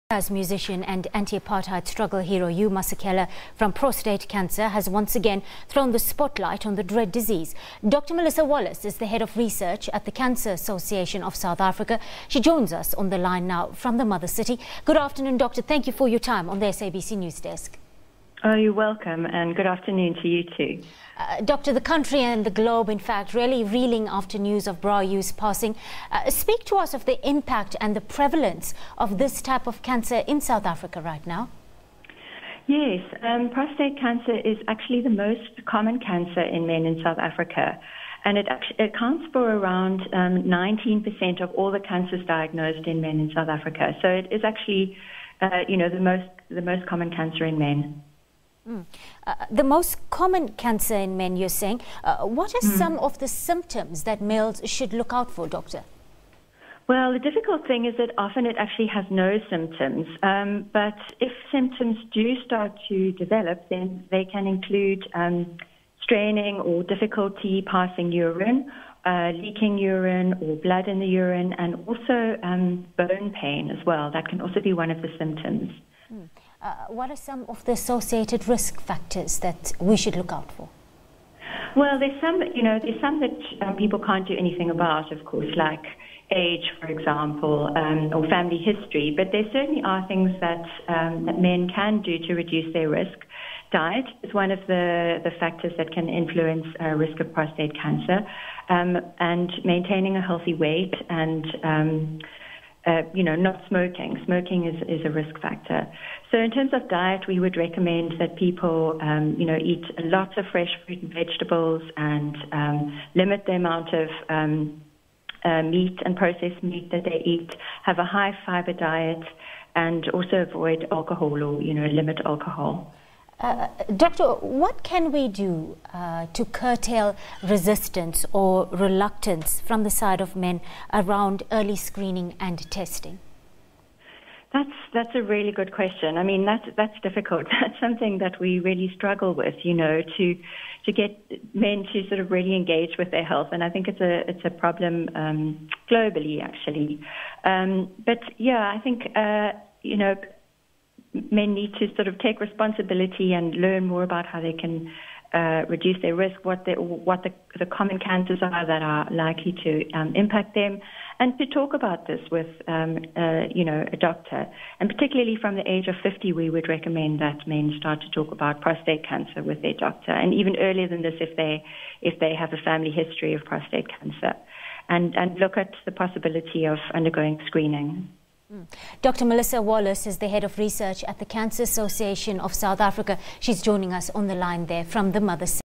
As musician and anti-apartheid struggle hero Hugh Masekela from prostate cancer has once again thrown the spotlight on the dread disease. Dr. Melissa Wallace is the head of research at the Cancer Association of South Africa. She joins us on the line now from the mother city. Good afternoon, Doctor. Thank you for your time on the SABC News Desk. Oh, you're welcome, and good afternoon to you too. Doctor, the country and the globe, in fact, really reeling after news of Bra Hugh's passing. Speak to us of the impact and the prevalence of this type of cancer in South Africa right now. Yes, prostate cancer is actually the most common cancer in men in South Africa, and it accounts for around 19% of all the cancers diagnosed in men in South Africa. So it is actually, the most common cancer in men. The most common cancer in men, you're saying. What are some of the symptoms that males should look out for, Doctor? Well, the difficult thing is that often it actually has no symptoms. But if symptoms do start to develop, then they can include straining or difficulty passing urine, leaking urine or blood in the urine, and also bone pain as well. That can also be one of the symptoms. What are some of the associated risk factors that we should look out for? Well, there's some that people can't do anything about, of course, like age, for example, or family history. But there certainly are things that men can do to reduce their risk. Diet is one of the factors that can influence risk of prostate cancer, and maintaining a healthy weight and not smoking. Smoking is a risk factor. So in terms of diet, we would recommend that people, eat lots of fresh fruit and vegetables and limit the amount of meat and processed meat that they eat, have a high fiber diet, and also avoid alcohol or, limit alcohol. Doctor, what can we do to curtail resistance or reluctance from the side of men around early screening and testing? That's a really good question. I mean, that's difficult. That's something that we really struggle with, to get men to sort of really engage with their health, and I think it's a problem globally, actually. But yeah, I think men need to sort of take responsibility and learn more about how they can reduce their risk, what the common cancers are that are likely to impact them, and to talk about this with a doctor. And particularly from the age of 50, we would recommend that men start to talk about prostate cancer with their doctor, and even earlier than this if they have a family history of prostate cancer, and look at the possibility of undergoing screening. Dr. Melissa Wallace is the head of research at the Cancer Association of South Africa. She's joining us on the line there from the mother city.